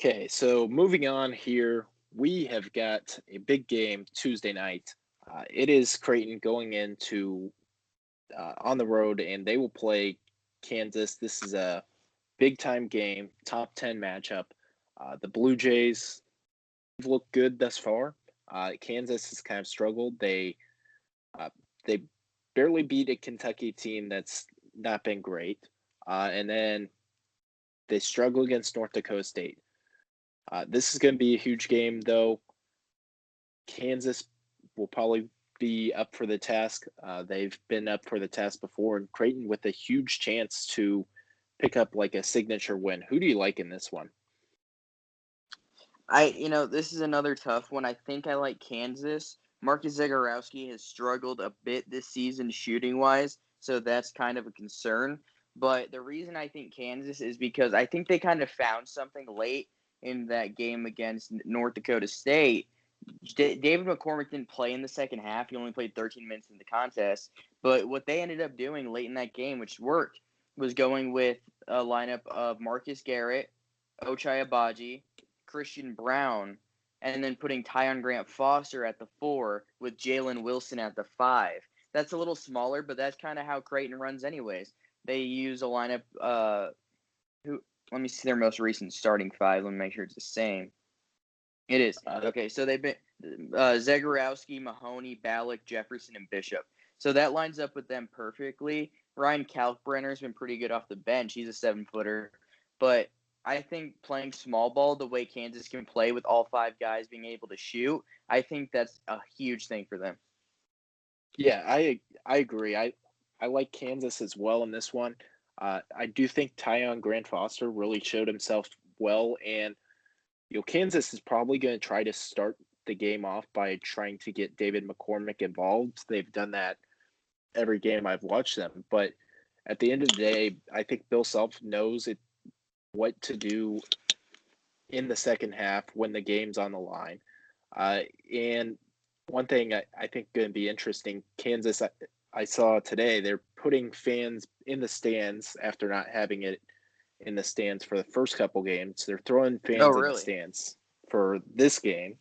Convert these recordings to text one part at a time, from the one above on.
Okay, so moving on here, we have got a big game Tuesday night. It is Creighton going into on the road, and they will play Kansas. This is a big time game, top 10 matchup. The Blue Jays have looked good thus far. Kansas has kind of struggled. Uh, they barely beat a Kentucky team that's not been great, and then they struggle against North Dakota State. This is going to be a huge game, though. Kansas will probably be up for the task. They've been up for the task before, and Creighton with a huge chance to pick up like a signature win. Who do you like in this one? This is another tough one. I think I like Kansas. Marcus Zagorowski has struggled a bit this season shooting-wise, so that's kind of a concern. But the reason I think Kansas is because I think they kind of found something late in that game against North Dakota State. David McCormick didn't play in the second half. He only played 13 minutes in the contest. But what they ended up doing late in that game, which worked, was going with a lineup of Marcus Garrett, Ochai Agbaji, Christian Brown, and then putting Tyon Grant Foster at the 4 with Jalen Wilson at the 5. That's a little smaller, but that's kind of how Creighton runs anyways. They use a lineup let me see their most recent starting 5. Let me make sure it's the same. It is. Okay, so they've been Zagorowski, Mahoney, Ballack, Jefferson, and Bishop. So that lines up with them perfectly. Ryan Kalkbrenner's been pretty good off the bench. He's a 7-footer. But I think playing small ball the way Kansas can play with all 5 guys being able to shoot, I think that's a huge thing for them. Yeah, I agree. I like Kansas as well in this one. I do think Tyon Grant Foster really showed himself well, and Kansas is probably going to try to start the game off by trying to get David McCormick involved. They've done that every game I've watched them, but at the end of the day, I think Bill Self knows what to do in the second half when the game's on the line. And one thing I think going to be interesting, Kansas, I saw today, they're putting fans in the stands after not having it in the stands for the first couple games. They're throwing fans in the stands for this game,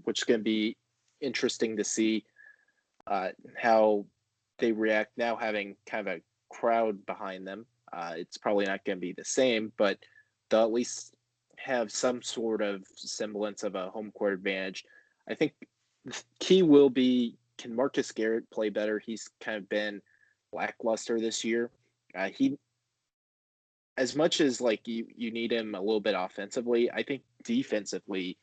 which is going to be interesting to see how they react now having kind of a crowd behind them. It's probably not going to be the same, but they'll at least have some sort of semblance of a home court advantage. I think the key will be, can Marcus Garrett play better? He's kind of been lackluster this year. He, as much as like you need him a little bit offensively, I think defensively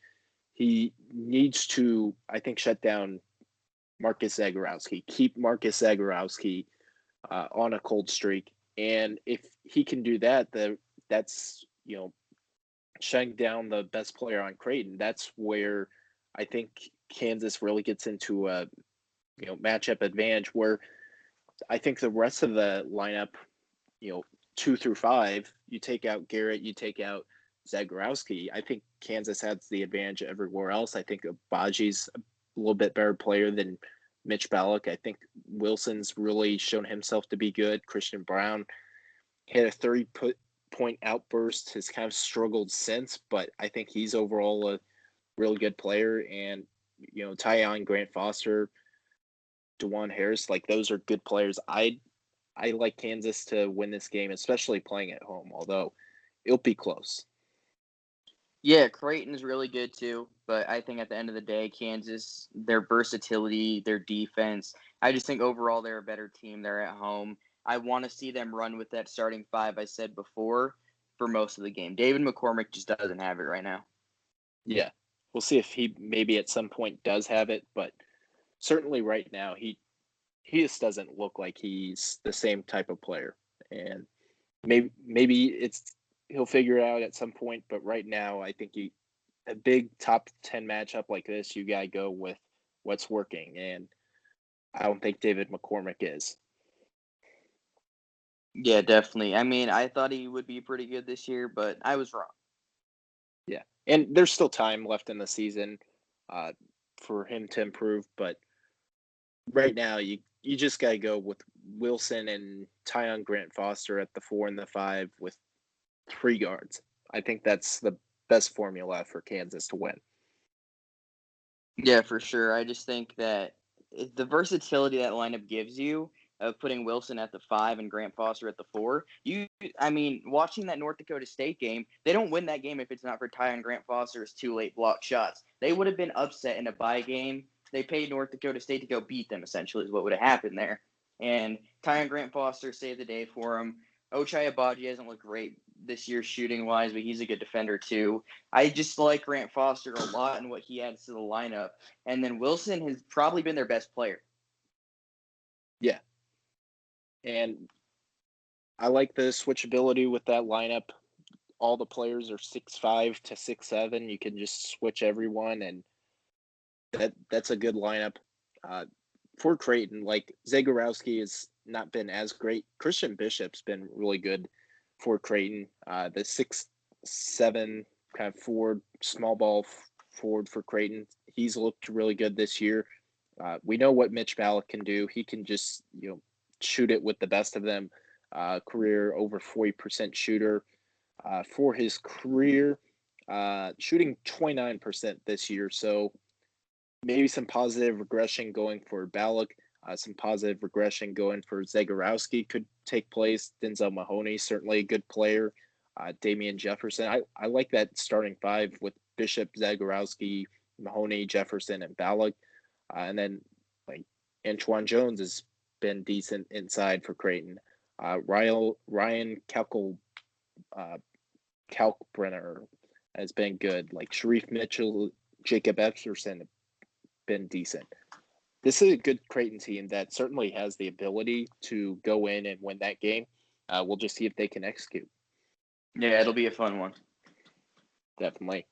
he needs to, I think, shut down Marcus Zagorowski, keep Marcus Zagorowski on a cold streak. And if he can do that, that's, shutting down the best player on Creighton. That's where I think Kansas really gets into a, matchup advantage where I think the rest of the lineup, 2 through 5, you take out Garrett, you take out Zagorowski. I think Kansas has the advantage everywhere else. I think Agbaji's a little bit better player than Mitch Ballack. I think Wilson's really shown himself to be good. Christian Brown had a 30-point outburst, has kind of struggled since, but I think he's overall a really good player. And, Tyon Grant Foster, DeJuan Harris, like those are good players. I like Kansas to win this game, especially playing at home, although it'll be close. Yeah, Creighton's really good too, but I think at the end of the day, Kansas, their versatility, their defense, I just think overall they're a better team. They're at home. I want to see them run with that starting 5 I said before for most of the game. David McCormick just doesn't have it right now. Yeah, we'll see if he maybe at some point does have it, but certainly right now he just doesn't look like he's the same type of player. And maybe he'll figure it out at some point, but right now I think a big top 10 matchup like this, you gotta go with what's working, and I don't think David McCormick is. Yeah, definitely. I mean, I thought he would be pretty good this year, but I was wrong. Yeah, and there's still time left in the season for him to improve, but right now you just gotta go with Wilson and Tyon Grant Foster at the 4 and the 5 with 3 guards. I think that's the best formula for Kansas to win. Yeah, for sure. I just think that the versatility that lineup gives you of putting Wilson at the 5 and Grant Foster at the 4. I mean, watching that North Dakota State game, they don't win that game if it's not for Ty and Grant Foster's 2 late block shots. They would have been upset in a bye game. They paid North Dakota State to go beat them, essentially, is what would have happened there. And Ty and Grant Foster saved the day for them. Ochai Agbaji hasn't looked great this year shooting wise, but he's a good defender too. I just like Grant Foster a lot and what he adds to the lineup. And then Wilson has probably been their best player. Yeah. And I like the switchability with that lineup. All the players are 6'5" to 6'7". You can just switch everyone, and that's a good lineup. For Creighton, like Zagorowski has not been as great. Christian Bishop's been really good for Creighton. The 6'7" kind of forward, small ball forward for Creighton. He's looked really good this year. We know what Mitch Ballock can do. He can just shoot it with the best of them. Career over 40% shooter for his career, shooting 29% this year. So maybe some positive regression going for Ballock. Some positive regression going for Zagorowski could take place. Denzel Mahoney, certainly a good player. Damian Jefferson. I like that starting 5 with Bishop, Zagorowski, Mahoney, Jefferson, and Ballock. And then like Antoine Jones has been decent inside for Creighton. Ryan Kalkbrenner has been good. Like Sharif Mitchell, Jacob Epperson have been decent. This is a good Creighton team that certainly has the ability to go in and win that game. We'll just see if they can execute. Yeah, it'll be a fun one. Definitely.